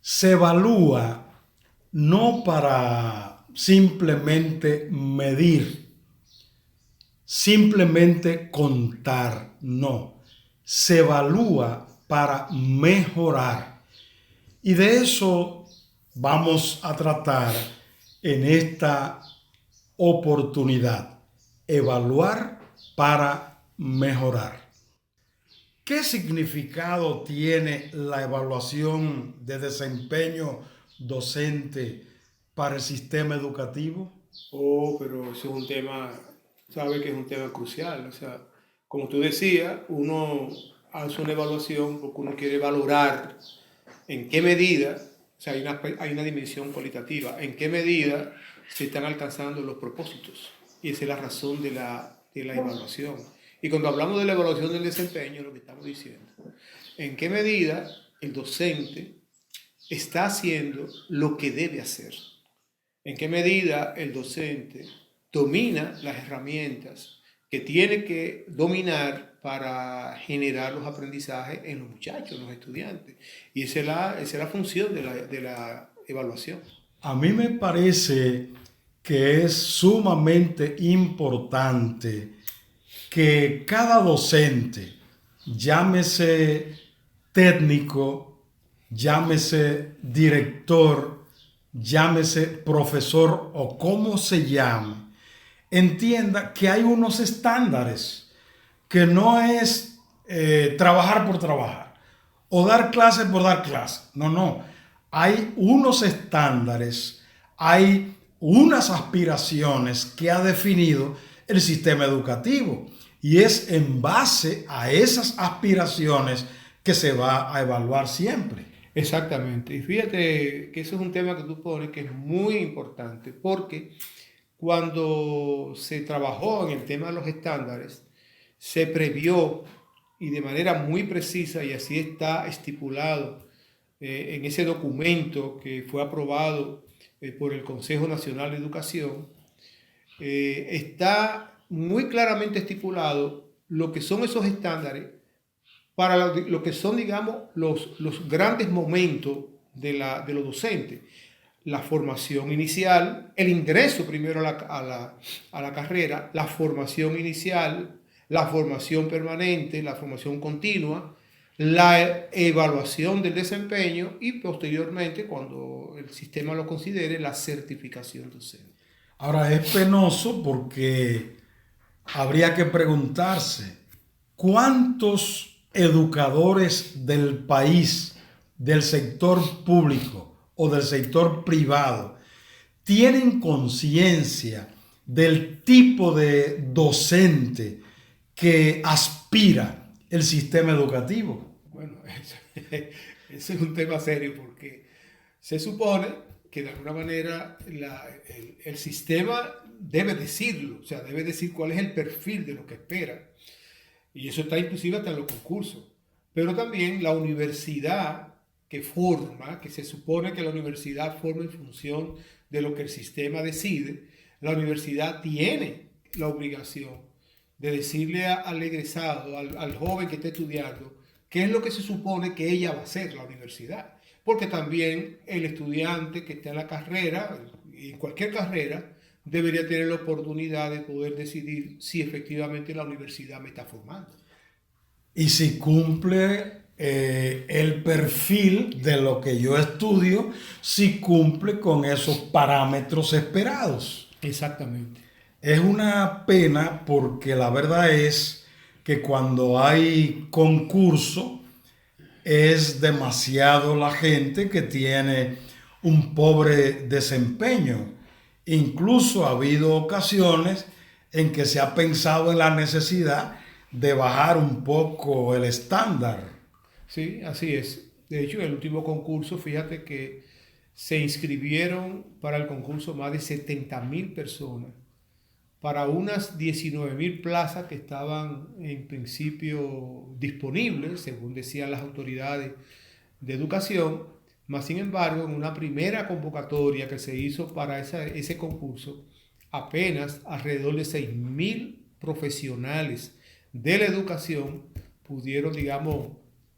Se evalúa no para simplemente medir, simplemente contar, no. Se evalúa para mejorar. Y de eso vamos a tratar en esta oportunidad. Evaluar para mejorar. ¿Qué significado tiene la evaluación de desempeño docente para el sistema educativo? Oh, pero eso es un tema, sabe que es un tema crucial. O sea, como tú decías, uno hace una evaluación porque uno quiere valorar en qué medida, o sea, hay una dimensión cualitativa, en qué medida se están alcanzando los propósitos. Y esa es la razón de la evaluación. Y cuando hablamos de la evaluación del desempeño, lo que estamos diciendo, en qué medida el docente está haciendo lo que debe hacer. En qué medida el docente domina las herramientas que tiene que dominar para generar los aprendizajes en los muchachos, en los estudiantes. Y esa es la función de la evaluación. A mí me parece que es sumamente importante que cada docente, llámese técnico, llámese director, llámese profesor o como se llame, entienda que hay unos estándares, que no es trabajar por trabajar o dar clases por dar clases. No, no. Hay unos estándares, hay unas aspiraciones que ha definido el sistema educativo y es en base a esas aspiraciones que se va a evaluar siempre. Exactamente. Y fíjate que eso es un tema que tú pones que es muy importante porque cuando se trabajó en el tema de los estándares, se previó y de manera muy precisa, y así está estipulado en ese documento que fue aprobado por el Consejo Nacional de Educación, está muy claramente estipulado lo que son esos estándares para lo que son, digamos, los grandes momentos de los docentes. La formación inicial, el ingreso primero a la carrera, la formación inicial, la formación permanente, la formación continua, la evaluación del desempeño y posteriormente, cuando el sistema lo considere, la certificación docente. Ahora es penoso porque habría que preguntarse cuántos educadores del país, del sector público o del sector privado, tienen conciencia del tipo de docente que aspira el sistema educativo. Bueno, ese es un tema serio porque se supone que de alguna manera el sistema debe decirlo, o sea, debe decir cuál es el perfil de lo que espera. Y eso está inclusive hasta en los concursos. Pero también la universidad que forma, que se supone que la universidad forma en función de lo que el sistema decide, la universidad tiene la obligación de decirle al egresado, al joven que esté estudiando, qué es lo que se supone que ella va a hacer la universidad. Porque también el estudiante que está en la carrera, en cualquier carrera, debería tener la oportunidad de poder decidir si efectivamente la universidad me está formando. Y si cumple el perfil de lo que yo estudio, si cumple con esos parámetros esperados. Exactamente. Es una pena porque la verdad es que cuando hay concurso es demasiado la gente que tiene un pobre desempeño. Incluso ha habido ocasiones en que se ha pensado en la necesidad de bajar un poco el estándar. Sí, así es. De hecho, en el último concurso, fíjate que se inscribieron para el concurso más de 70.000 personas, para unas 19.000 plazas que estaban en principio disponibles, según decían las autoridades de educación. Más sin embargo, en una primera convocatoria que se hizo para ese concurso, apenas alrededor de 6.000 profesionales de la educación pudieron, digamos,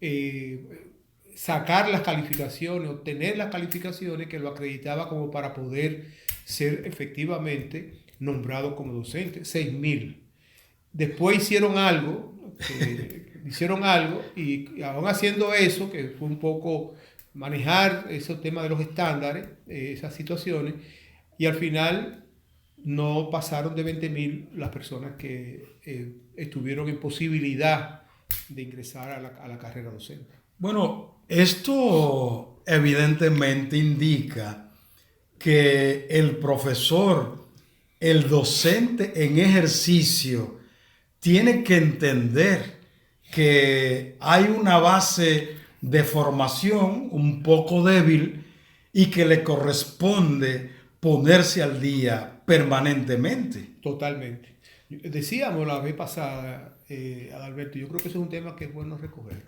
eh, sacar las calificaciones, obtener las calificaciones que lo acreditaba como para poder ser efectivamente nombrado como docente. 6.000. Después hicieron algo y aún haciendo eso, que fue un poco manejar esos temas de los estándares, esas situaciones, y al final no pasaron de 20.000 las personas que estuvieron en posibilidad de ingresar a la carrera docente. Bueno, esto evidentemente indica que el profesor, el docente en ejercicio, tiene que entender que hay una base de formación un poco débil y que le corresponde ponerse al día permanentemente. Totalmente. Decíamos la vez pasada, Adalberto, yo creo que eso es un tema que es bueno recoger.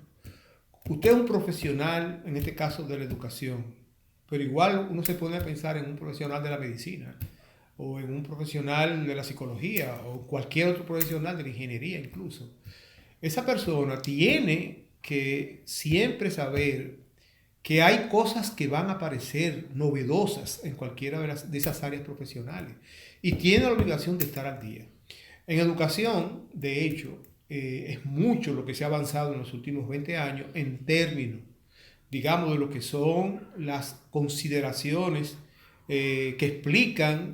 Usted es un profesional, en este caso de la educación, pero igual uno se pone a pensar en un profesional de la medicina, o en un profesional de la psicología, o cualquier otro profesional de la ingeniería incluso. Esa persona tiene que siempre saber que hay cosas que van a aparecer novedosas en cualquiera de esas áreas profesionales y tiene la obligación de estar al día. En educación, de hecho, es mucho lo que se ha avanzado en los últimos 20 años en términos, digamos, de lo que son las consideraciones que explican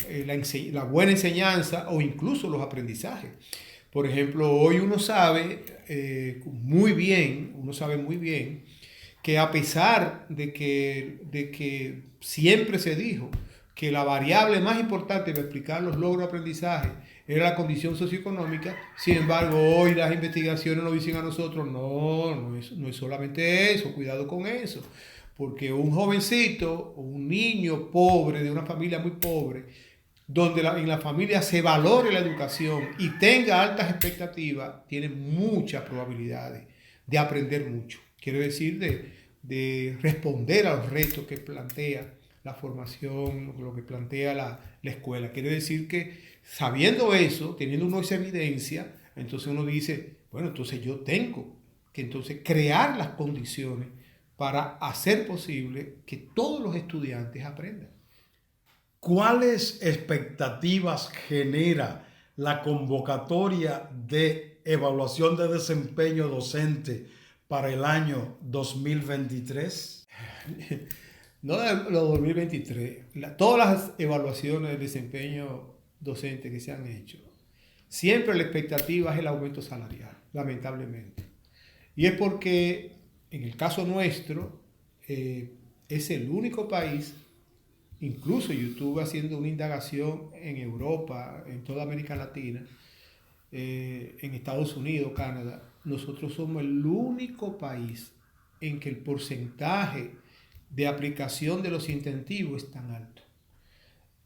la buena enseñanza o incluso los aprendizajes. Por ejemplo, hoy uno sabe muy bien que a pesar de que siempre se dijo que la variable más importante para explicar los logros de aprendizaje era la condición socioeconómica, sin embargo, hoy las investigaciones nos dicen a nosotros, no es solamente eso, cuidado con eso, porque un jovencito o un niño pobre, de una familia muy pobre, donde en la familia se valore la educación y tenga altas expectativas, tiene muchas probabilidades de aprender mucho. Quiere decir de responder a los retos que plantea la formación, lo que plantea la escuela. Quiere decir que sabiendo eso, teniendo uno esa evidencia, entonces uno dice, bueno, entonces yo tengo que entonces crear las condiciones para hacer posible que todos los estudiantes aprendan. ¿Cuáles expectativas genera la convocatoria de evaluación de desempeño docente para el año 2023? No de los 2023, todas las evaluaciones de desempeño docente que se han hecho, siempre la expectativa es el aumento salarial, lamentablemente. Y es porque en el caso nuestro es el único país. Incluso yo estuve haciendo una indagación en Europa, en toda América Latina, en Estados Unidos, Canadá. Nosotros somos el único país en que el porcentaje de aplicación de los incentivos es tan alto.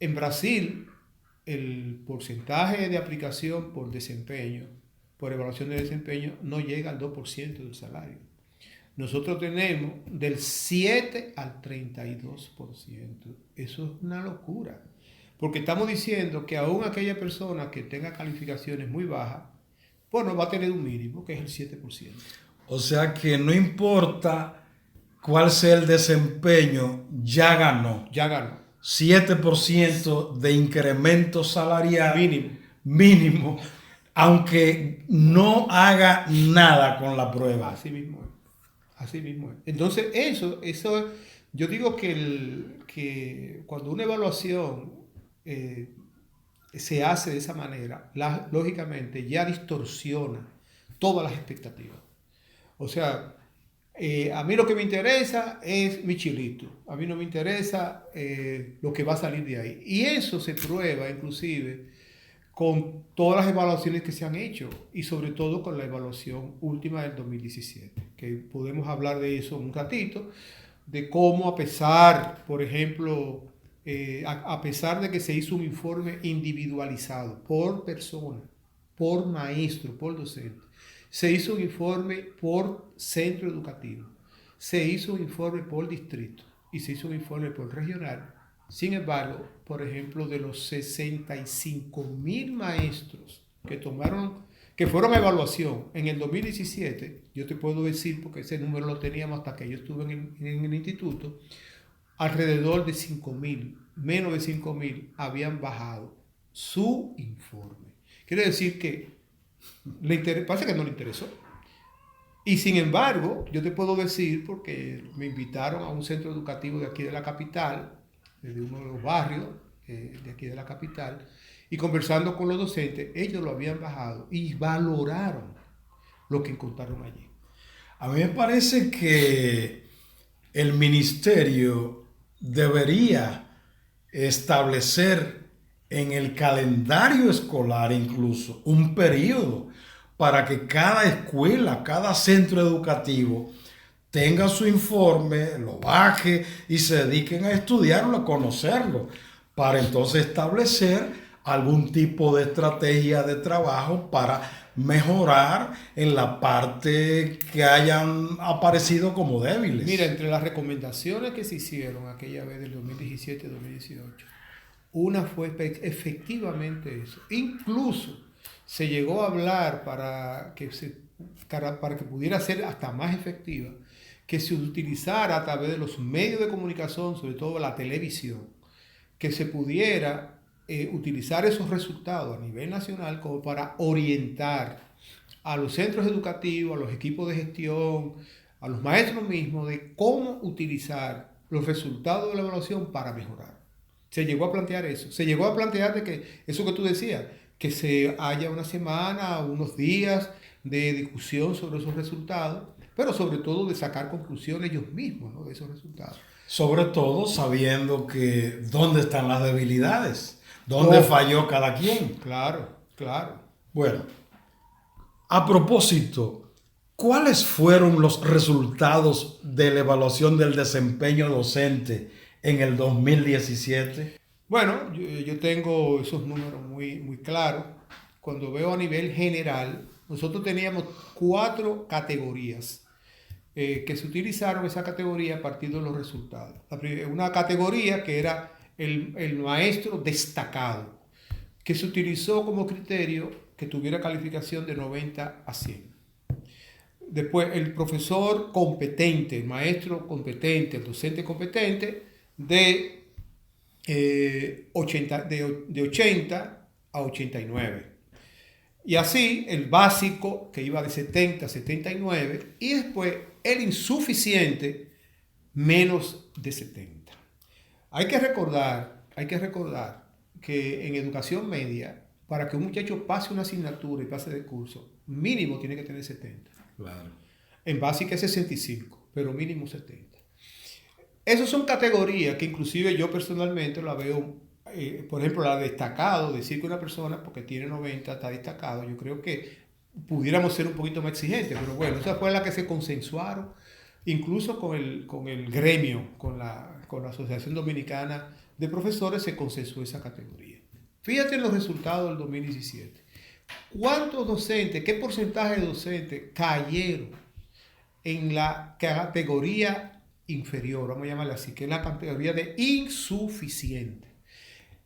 En Brasil, el porcentaje de aplicación por desempeño, por evaluación de desempeño, no llega al 2% del salario. Nosotros tenemos del 7 al 32%. Eso es una locura. Porque estamos diciendo que aún aquella persona que tenga calificaciones muy bajas, bueno, va a tener un mínimo, que es el 7%. O sea que no importa cuál sea el desempeño, ya ganó. Ya ganó. 7% de incremento salarial Mínimo. aunque no haga nada con la prueba. Así mismo es. Así mismo es. Entonces, eso yo digo que cuando una evaluación se hace de esa manera, lógicamente ya distorsiona todas las expectativas. O sea, a mí lo que me interesa es mi chilito. A mí no me interesa lo que va a salir de ahí. Y eso se prueba inclusive con todas las evaluaciones que se han hecho y sobre todo con la evaluación última del 2017, que podemos hablar de eso un ratito, de cómo a pesar, por ejemplo, a pesar de que se hizo un informe individualizado por persona, por maestro, por docente, se hizo un informe por centro educativo, se hizo un informe por distrito y se hizo un informe por regional. Sin embargo, por ejemplo, de los 65.000 maestros que fueron a evaluación en el 2017, yo te puedo decir, porque ese número lo teníamos hasta que yo estuve en el instituto, alrededor de 5.000, menos de 5.000 habían bajado su informe. Quiere decir que parece que no le interesó. Y sin embargo, yo te puedo decir, porque me invitaron a un centro educativo de aquí de la capital, de uno de los barrios de aquí de la capital, y conversando con los docentes, ellos lo habían bajado y valoraron lo que encontraron allí. A mí me parece que el ministerio debería establecer en el calendario escolar incluso un periodo para que cada escuela, cada centro educativo tenga su informe, lo baje y se dediquen a estudiarlo, a conocerlo, para entonces establecer algún tipo de estrategia de trabajo para mejorar en la parte que hayan aparecido como débiles. Mira, entre las recomendaciones que se hicieron aquella vez del 2017-2018, una fue efectivamente eso. Incluso se llegó a hablar para que pudiera ser hasta más efectiva, que se utilizara a través de los medios de comunicación, sobre todo la televisión, que se pudiera utilizar esos resultados a nivel nacional como para orientar a los centros educativos, a los equipos de gestión, a los maestros mismos, de cómo utilizar los resultados de la evaluación para mejorar. Se llegó a plantear eso. Se llegó a plantear de que, eso que tú decías, que se haya una semana, unos días de discusión sobre esos resultados, pero sobre todo de sacar conclusiones ellos mismos, ¿no?, de esos resultados. Sobre todo sabiendo que dónde están las debilidades, dónde falló cada quien. Claro, claro. Bueno, a propósito, ¿cuáles fueron los resultados de la evaluación del desempeño docente en el 2017? Bueno, yo tengo esos números muy, muy claros. Cuando veo a nivel general, nosotros teníamos 4 categorías que se utilizaron esa categoría a partir de los resultados. Una categoría que era el maestro destacado, que se utilizó como criterio que tuviera calificación de 90 a 100. Después el profesor competente, el maestro competente, el docente competente de 80 a 89. Y así el básico, que iba de 70 a 79, y después el insuficiente, menos de 70. Hay que recordar que en educación media, para que un muchacho pase una asignatura y pase de curso, mínimo tiene que tener 70. Claro. En básica es 65, pero mínimo 70. Esas son categorías que inclusive yo personalmente la veo, por ejemplo, la destacado, decir que una persona porque tiene 90 está destacado, yo creo que pudiéramos ser un poquito más exigentes, pero bueno, esa fue la que se consensuaron, incluso con el gremio, con la Asociación Dominicana de Profesores se consensuó esa categoría. Fíjate en los resultados del 2017. ¿Cuántos docentes, qué porcentaje de docentes cayeron en la categoría inferior, vamos a llamarla así, que es la categoría de insuficiente?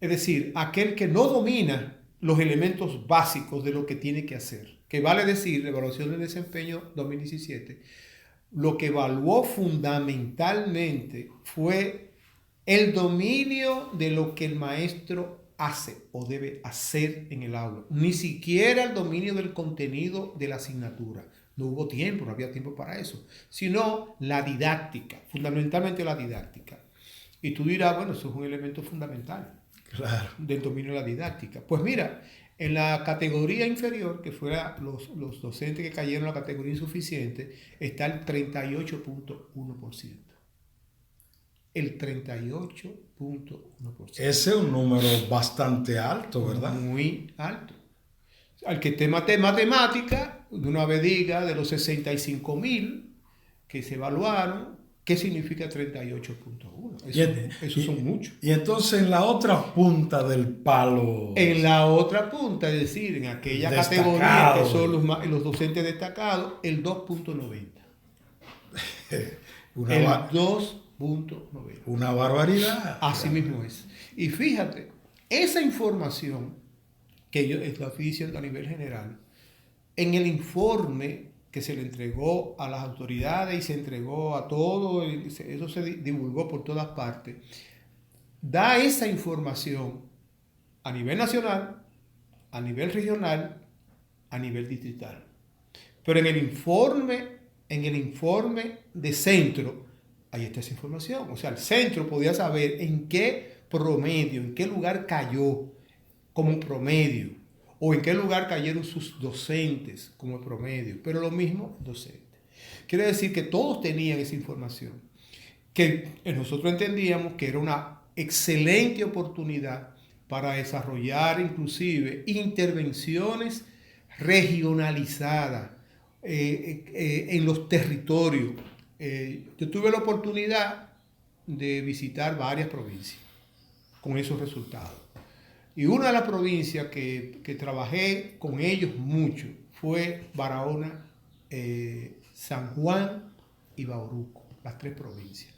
Es decir, aquel que no domina los elementos básicos de lo que tiene que hacer. Que vale decir, la evaluación del desempeño 2017, lo que evaluó fundamentalmente fue el dominio de lo que el maestro hace o debe hacer en el aula. Ni siquiera el dominio del contenido de la asignatura. No hubo tiempo, no había tiempo para eso. Sino la didáctica, fundamentalmente la didáctica. Y tú dirás, bueno, eso es un elemento fundamental. Claro. Del dominio de la didáctica. Pues mira, en la categoría inferior, que fuera los docentes que cayeron en la categoría insuficiente, está el 38.1%. El 38.1%. Ese es un número bastante alto, ¿verdad? Muy alto. Al que esté matemática, una vez diga de los 65.000 que se evaluaron, ¿qué significa 38.1? Eso son muchos. Y entonces en la otra punta del palo. En la otra punta, es decir, en aquella categoría que son los docentes destacados, el 2.90. El 2.90. Una barbaridad. Así mismo es. Y fíjate, esa información que yo estoy diciendo a nivel general, En el informe que se le entregó a las autoridades y se entregó a todo, eso se divulgó por todas partes, da esa información a nivel nacional, a nivel regional, a nivel distrital. Pero en el informe de centro, ahí está esa información. O sea, el centro podía saber en qué promedio, en qué lugar cayó como promedio, o en qué lugar cayeron sus docentes como promedio, pero lo mismo docentes. Quiere decir que todos tenían esa información, que nosotros entendíamos que era una excelente oportunidad para desarrollar inclusive intervenciones regionalizadas en los territorios. Yo tuve la oportunidad de visitar varias provincias con esos resultados. Y una de las provincias que trabajé con ellos mucho fue Barahona, San Juan y Bauruco, las 3 provincias.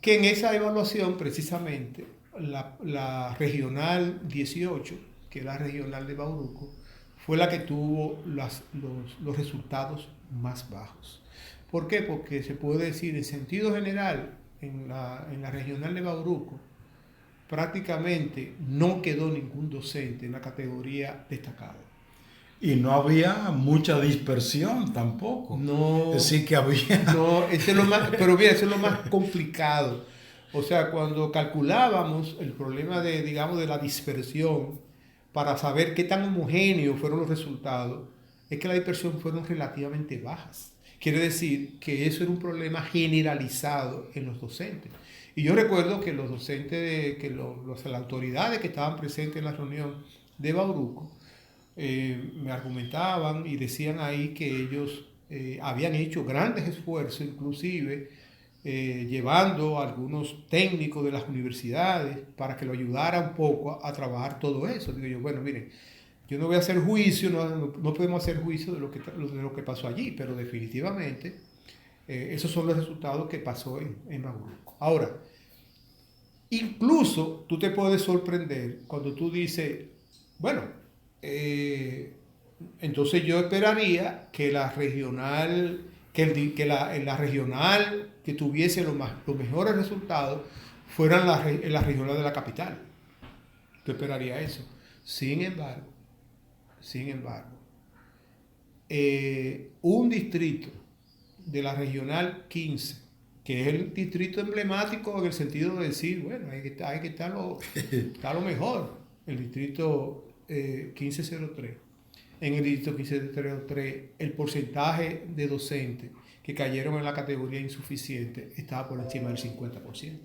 Que en esa evaluación, precisamente, la regional 18, que es la regional de Bauruco, fue la que tuvo los resultados más bajos. ¿Por qué? Porque se puede decir, en sentido general, en la regional de Bauruco, prácticamente no quedó ningún docente en la categoría destacado. Y no había mucha dispersión tampoco. No. Es decir, que había... No, eso es lo más, pero mira, eso es lo más complicado. O sea, cuando calculábamos el problema digamos, de la dispersión, para saber qué tan homogéneos fueron los resultados, es que la dispersión fueron relativamente bajas. Quiere decir que eso era un problema generalizado en los docentes. Y yo recuerdo que los docentes, las autoridades que estaban presentes en la reunión de Bauruco, me argumentaban y decían ahí que ellos habían hecho grandes esfuerzos, inclusive llevando a algunos técnicos de las universidades para que lo ayudara un poco a trabajar todo eso. Digo yo, bueno, miren, yo no voy a hacer juicio, no podemos hacer juicio de lo que pasó allí, pero definitivamente esos son los resultados que pasó en Bauruco. Ahora, incluso tú te puedes sorprender cuando tú dices, bueno, entonces yo esperaría que la regional, la regional que tuviese los mejores resultados fueran la regional de la capital. Tú esperaría eso. Sin embargo, un distrito de la regional 15, que es el distrito emblemático en el sentido de decir, bueno, ahí está lo mejor, el distrito 1503. En el distrito 1503, el porcentaje de docentes que cayeron en la categoría insuficiente estaba por encima del 50%.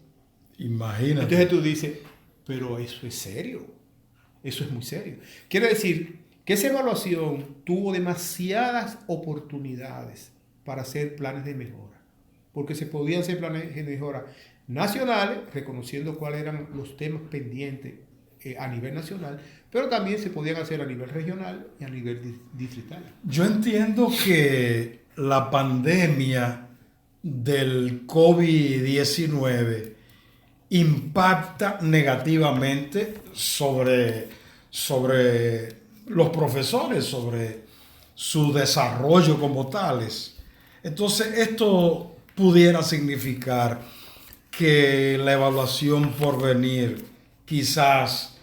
Imagínate. Entonces tú dices, pero eso es serio, eso es muy serio. Quiere decir que esa evaluación tuvo demasiadas oportunidades para hacer planes de mejora, porque se podían hacer planes de mejora nacionales, reconociendo cuáles eran los temas pendientes a nivel nacional, pero también se podían hacer a nivel regional y a nivel distrital. Yo entiendo que la pandemia del COVID-19 impacta negativamente sobre los profesores, sobre su desarrollo como tales. Entonces, esto pudiera significar que la evaluación por venir quizás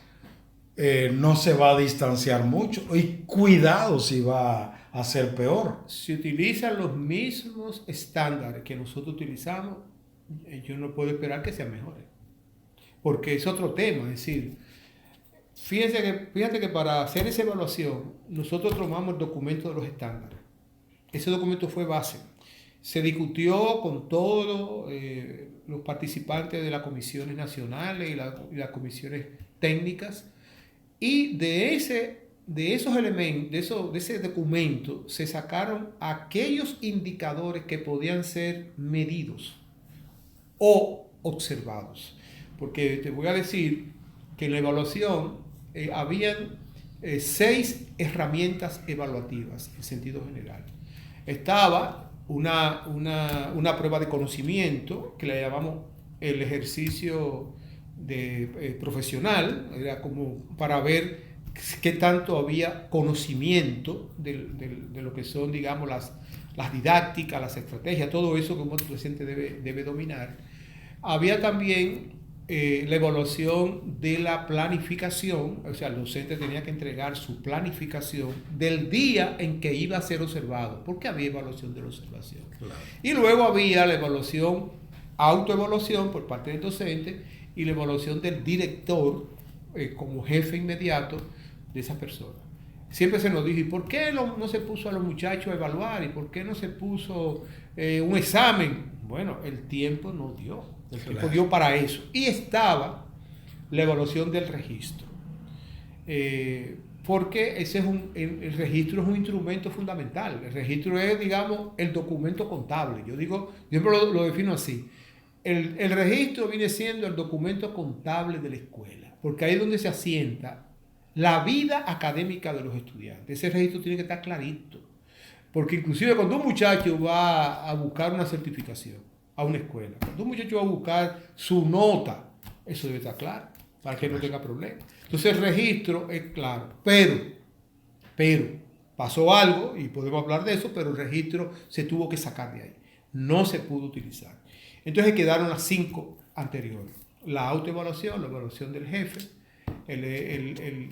no se va a distanciar mucho y cuidado si va a ser peor. Si utilizan los mismos estándares que nosotros utilizamos, yo no puedo esperar que sean mejores, porque es otro tema. Es decir, fíjate que para hacer esa evaluación nosotros tomamos el documento de los estándares. Ese documento fue base. Se discutió con todos los participantes de las comisiones nacionales y las comisiones técnicas, y de esos elementos, de ese documento, se sacaron aquellos indicadores que podían ser medidos o observados. Porque te voy a decir que en la evaluación habían 6 herramientas evaluativas en sentido general. Estaba una prueba de conocimiento que la llamamos el ejercicio profesional, era como para ver qué tanto había conocimiento de lo que son, digamos, las didácticas, las estrategias, todo eso que un docente debe dominar. Había también la evaluación de la planificación, o sea, el docente tenía que entregar su planificación del día en que iba a ser observado, porque había evaluación de la observación. Claro. Y luego había la evaluación, autoevaluación por parte del docente y la evaluación del director como jefe inmediato de esa persona. Siempre se nos dijo, ¿y por qué no se puso a los muchachos a evaluar? ¿Y por qué no se puso un examen? Bueno, el tiempo no dio. El tiempo dio para eso. Y estaba la evaluación del registro. Porque ese es el registro es un instrumento fundamental. El registro es, digamos, el documento contable. Yo siempre lo defino así. El registro viene siendo el documento contable de la escuela. Porque ahí es donde se asienta la vida académica de los estudiantes. Ese registro tiene que estar clarito. Porque inclusive cuando un muchacho va a buscar una certificación a una escuela, cuando un muchacho va a buscar su nota, eso debe estar claro, para que no tenga problemas. Entonces el registro es claro, pero pasó algo, y podemos hablar de eso, pero el registro se tuvo que sacar de ahí. No se pudo utilizar. Entonces quedaron las 5 anteriores. La autoevaluación, la evaluación del jefe, el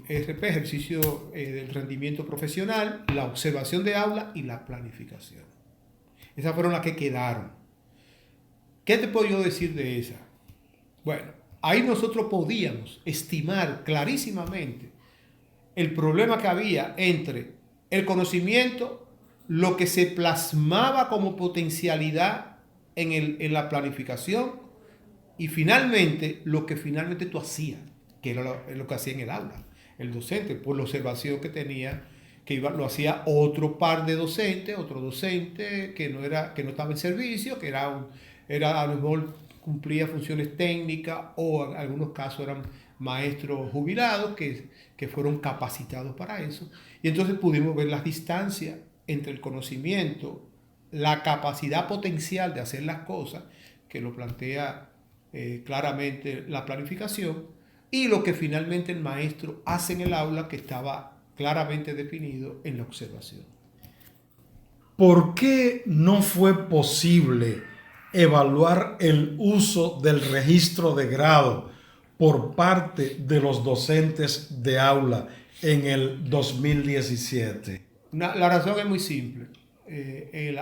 ERP, ejercicio del rendimiento profesional, la observación de aula y la planificación. Esas fueron las que quedaron. ¿Qué te puedo yo decir de esa? Bueno, ahí nosotros podíamos estimar clarísimamente el problema que había entre el conocimiento, lo que se plasmaba como potencialidad en la planificación y finalmente lo que finalmente tú hacías, que era lo que hacía en el aula. El docente, por la observación que tenía, lo hacía otro par de docentes, otro docente que no estaba en servicio, que era a lo mejor cumplía funciones técnicas o en algunos casos eran maestros jubilados que fueron capacitados para eso. Y entonces pudimos ver las distancias entre el conocimiento, la capacidad potencial de hacer las cosas, que lo plantea claramente la planificación, y lo que finalmente el maestro hace en el aula, que estaba claramente definido en la observación. ¿Por qué no fue posible evaluar el uso del registro de grado por parte de los docentes de aula en el 2017? La razón es muy simple.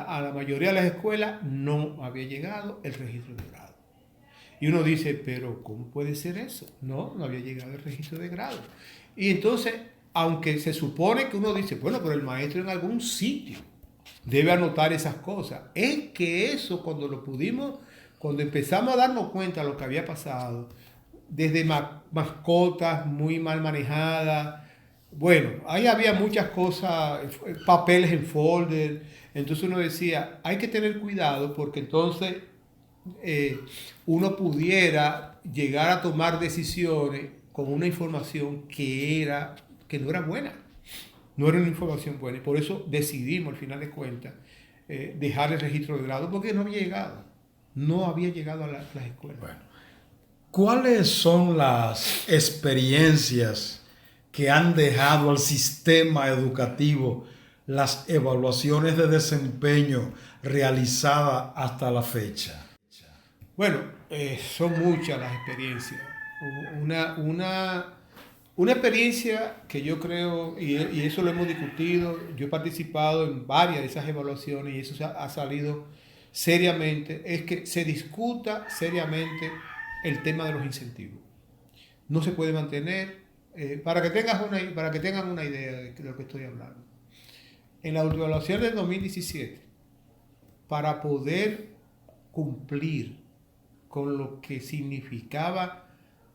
A la mayoría de las escuelas no había llegado el registro de grado. Y uno dice, pero ¿cómo puede ser eso? No había llegado el registro de grado. Y entonces, aunque se supone que uno dice, bueno, pero el maestro en algún sitio debe anotar esas cosas. Es que eso, cuando empezamos a darnos cuenta de lo que había pasado, desde mascotas muy mal manejadas, bueno, ahí había muchas cosas, papeles en folder. Entonces uno decía, hay que tener cuidado porque entonces uno pudiera llegar a tomar decisiones con una información que no era buena. No era una información buena. Y por eso decidimos, al final de cuentas, dejar el registro de grado porque no había llegado. No había llegado a las escuelas. Bueno, ¿cuáles son las experiencias que han dejado al sistema educativo las evaluaciones de desempeño realizadas hasta la fecha? Bueno, son muchas las experiencias. Una experiencia que yo creo, y eso lo hemos discutido, yo he participado en varias de esas evaluaciones y eso ha salido seriamente, es que se discuta seriamente el tema de los incentivos. No se puede mantener, para que tengan una idea de lo que estoy hablando. En la autoevaluación del 2017, para poder cumplir con lo que significaba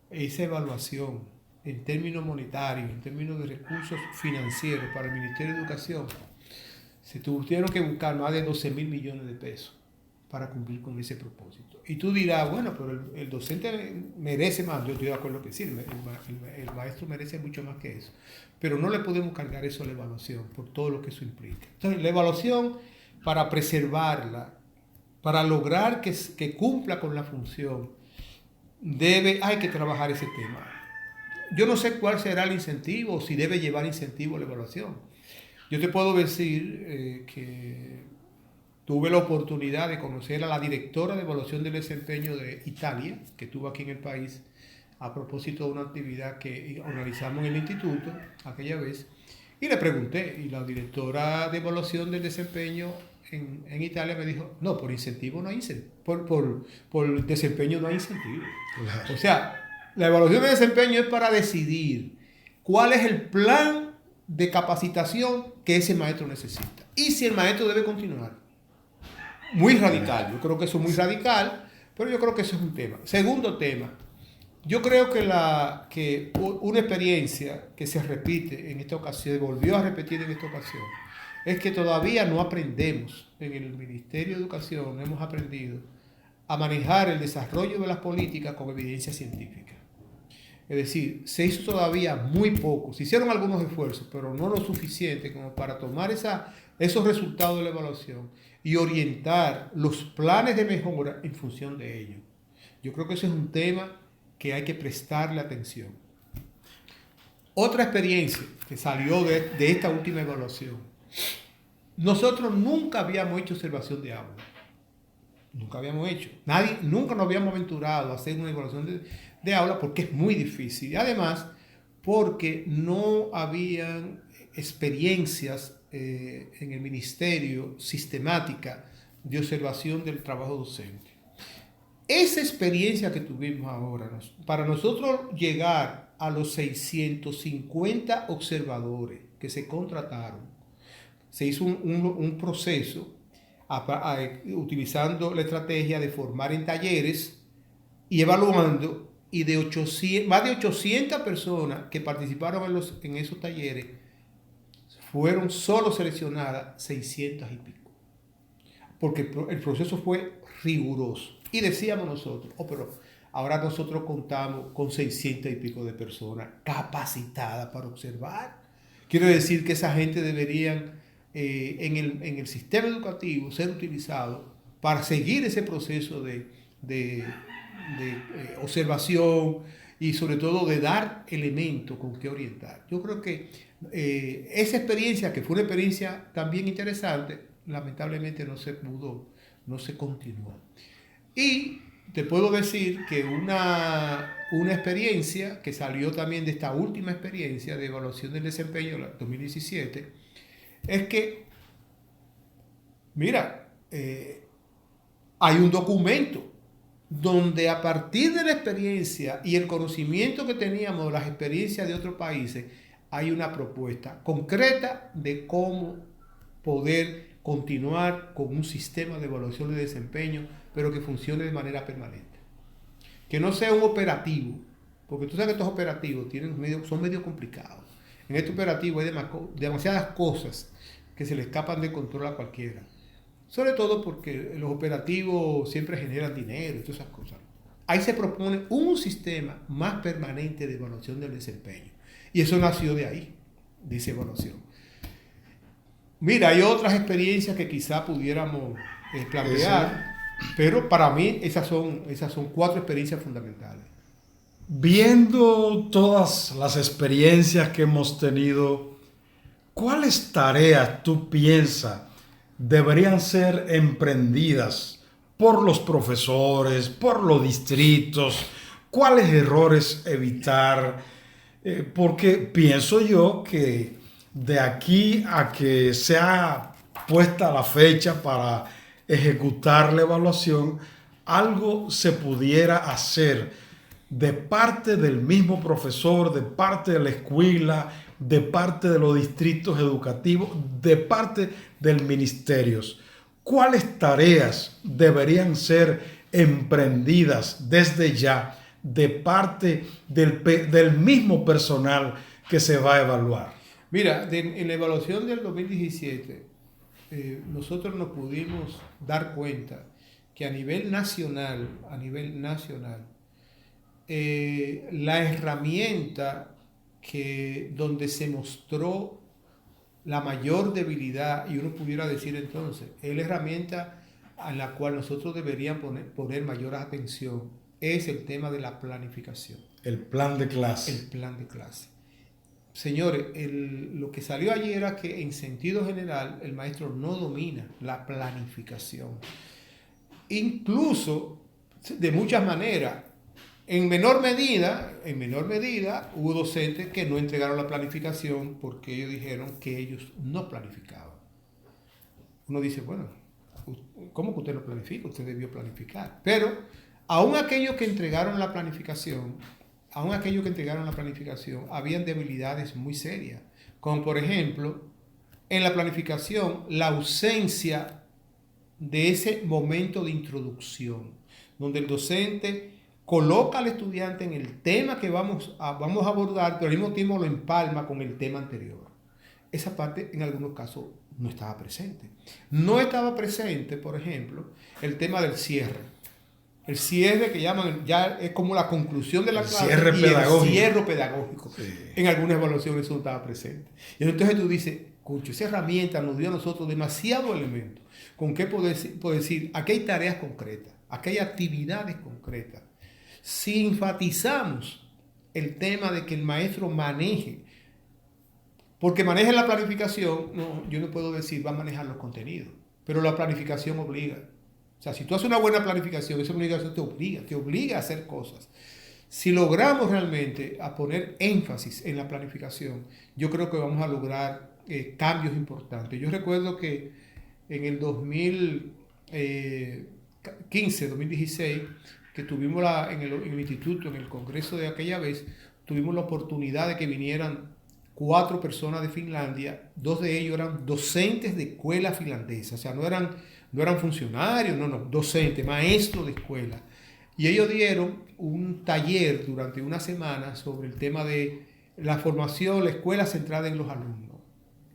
esa evaluación en términos monetarios, en términos de recursos financieros para el Ministerio de Educación, se tuvieron que buscar más de 12,000 millones de pesos para cumplir con ese propósito. Y tú dirás, bueno, pero el docente merece más. Yo estoy de acuerdo que sí, el maestro merece mucho más que eso. Pero no le podemos cargar eso a la evaluación por todo lo que eso implica. Entonces, la evaluación, para preservarla, para lograr que cumpla con la función, hay que trabajar ese tema. yo no sé cuál será el incentivo, o si debe llevar incentivo la evaluación. Yo te puedo decir que tuve la oportunidad de conocer a la directora de evaluación del desempeño de Italia, que estuvo aquí en el país, a propósito de una actividad que organizamos en el instituto aquella vez, y le pregunté, y la directora de evaluación del desempeño en Italia me dijo, no, por incentivo no hay incentivo, por desempeño no hay incentivo. Claro. O sea, la evaluación de desempeño es para decidir cuál es el plan de capacitación que ese maestro necesita y si el maestro debe continuar. Muy radical, yo creo que eso es muy radical, pero yo creo que eso es un tema. Segundo tema, yo creo que una experiencia que se repite en esta ocasión, volvió a repetir en esta ocasión, es que todavía no aprendemos en el Ministerio de Educación, no hemos aprendido a manejar el desarrollo de las políticas con evidencia científica. Es decir, se hizo todavía muy poco, se hicieron algunos esfuerzos, pero no lo suficiente como para tomar esos resultados de la evaluación y orientar los planes de mejora en función de ello. Yo creo que ese es un tema que hay que prestarle atención. Otra experiencia que salió de esta última evaluación. Nosotros nunca habíamos hecho observación de aula. Nunca habíamos hecho. Nunca nos habíamos aventurado a hacer una evaluación de aula porque es muy difícil. Y además, porque no habían experiencias en el ministerio sistemática de observación del trabajo docente. Esa experiencia que tuvimos ahora, para nosotros llegar a los 650 observadores que se contrataron, se hizo un proceso utilizando la estrategia de formar en talleres y evaluando, y más de 800 personas que participaron en esos talleres, fueron solo seleccionadas 600 y pico, porque el proceso fue riguroso. Y decíamos nosotros, pero ahora nosotros contamos con 600 y pico de personas capacitadas para observar. Quiere decir que esa gente deberían en el sistema educativo ser utilizado para seguir ese proceso de observación y sobre todo de dar elementos con que orientar. Yo creo que esa experiencia, que fue una experiencia también interesante, lamentablemente no se continuó. Y te puedo decir que una experiencia que salió también de esta última experiencia de evaluación del desempeño, 2017, es que, mira, hay un documento donde a partir de la experiencia y el conocimiento que teníamos de las experiencias de otros países, hay una propuesta concreta de cómo poder continuar con un sistema de evaluación de desempeño, pero que funcione de manera permanente. Que no sea un operativo, porque tú sabes que estos operativos son medio complicados. En este operativo hay demasiadas cosas que se le escapan de control a cualquiera. Sobre todo porque los operativos siempre generan dinero y todas esas cosas. Ahí se propone un sistema más permanente de evaluación del desempeño. Y eso nació de ahí, de esa evaluación. Mira, hay otras experiencias que quizá pudiéramos plantear, pero para mí esas son 4 experiencias fundamentales. Viendo todas las experiencias que hemos tenido, ¿cuáles tareas tú piensas deberían ser emprendidas por los profesores, por los distritos? ¿Cuáles errores evitar? Porque pienso yo que de aquí a que sea puesta la fecha para ejecutar la evaluación, algo se pudiera hacer de parte del mismo profesor, de parte de la escuela, de parte de los distritos educativos, de parte del ministerio. ¿Cuáles tareas deberían ser emprendidas desde ya de parte del mismo personal que se va a evaluar? Mira, en la evaluación del 2017, nosotros nos pudimos dar cuenta que a nivel nacional, la herramienta donde se mostró la mayor debilidad, y uno pudiera decir entonces, es la herramienta a la cual nosotros deberíamos poner mayor atención, es el tema de la planificación. El plan de clase. El plan de clase. Señores, lo que salió ayer era que en sentido general el maestro no domina la planificación. Incluso, de muchas maneras, en menor medida, hubo docentes que no entregaron la planificación porque ellos dijeron que ellos no planificaban. Uno dice, bueno, ¿cómo que usted no planifica? Usted debió planificar. Pero, aún aquellos que entregaron la planificación, habían debilidades muy serias. Como por ejemplo, en la planificación, la ausencia de ese momento de introducción, donde el docente coloca al estudiante en el tema que vamos a abordar, pero al mismo tiempo lo empalma con el tema anterior. Esa parte en algunos casos no estaba presente. No estaba presente, por ejemplo, el tema del cierre. El cierre que llaman, ya es como la conclusión de la clase. Cierre pedagógico. El cierre pedagógico. Sí. En algunas evaluaciones eso no estaba presente. Y entonces tú dices, concho, esa herramienta nos dio a nosotros demasiados elementos. ¿Con qué puedo decir? Aquí hay tareas concretas, aquí hay actividades concretas. Si enfatizamos el tema de que el maestro maneje, porque maneje la planificación, no, yo no puedo decir va a manejar los contenidos, pero la planificación obliga. O sea, si tú haces una buena planificación, esa planificación te obliga a hacer cosas. Si logramos realmente a poner énfasis en la planificación, yo creo que vamos a lograr cambios importantes. Yo recuerdo que en el 2015, 2016, que tuvimos en el instituto, en el congreso de aquella vez, tuvimos la oportunidad de que vinieran 4 personas de Finlandia. 2 de ellos eran docentes de escuela finlandesa, o sea, no eran funcionarios, docentes, maestros de escuela. Y ellos dieron un taller durante una semana sobre el tema de la formación, la escuela centrada en los alumnos.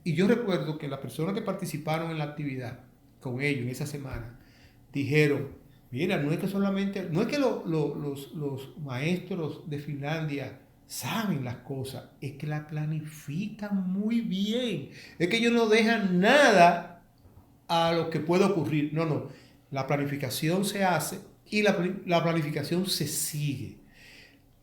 Y yo recuerdo que las personas que participaron en la actividad con ellos en esa semana dijeron, mira, no es que los maestros de Finlandia saben las cosas, es que la planifican muy bien. Es que ellos no dejan nada a lo que puede ocurrir. No. La planificación se hace y la planificación se sigue.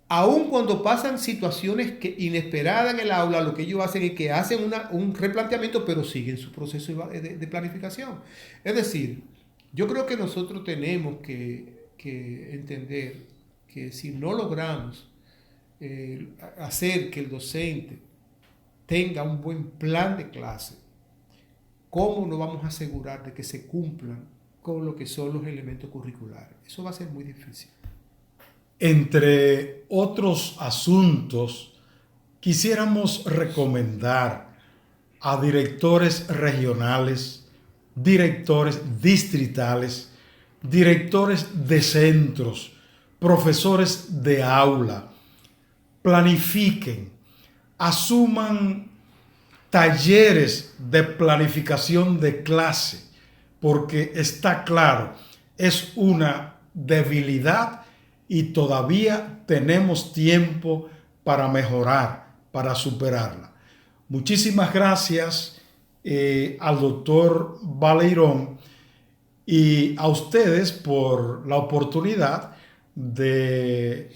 Aun cuando pasan situaciones inesperadas en el aula, lo que ellos hacen es que hacen un replanteamiento, pero siguen su proceso de planificación. Es decir, yo creo que nosotros tenemos que entender que si no logramos hacer que el docente tenga un buen plan de clase, ¿cómo nos vamos a asegurar de que se cumplan con lo que son los elementos curriculares? Eso va a ser muy difícil. Entre otros asuntos, quisiéramos recomendar a directores regionales, directores distritales, directores de centros, profesores de aula, planifiquen, asuman talleres de planificación de clase, porque está claro, es una debilidad y todavía tenemos tiempo para mejorar, para superarla. Muchísimas gracias al doctor Baleirón y a ustedes por la oportunidad de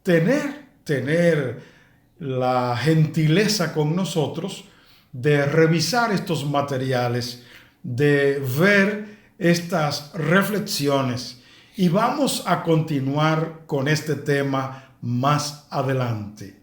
tener la gentileza con nosotros de revisar estos materiales, de ver estas reflexiones, y vamos a continuar con este tema más adelante.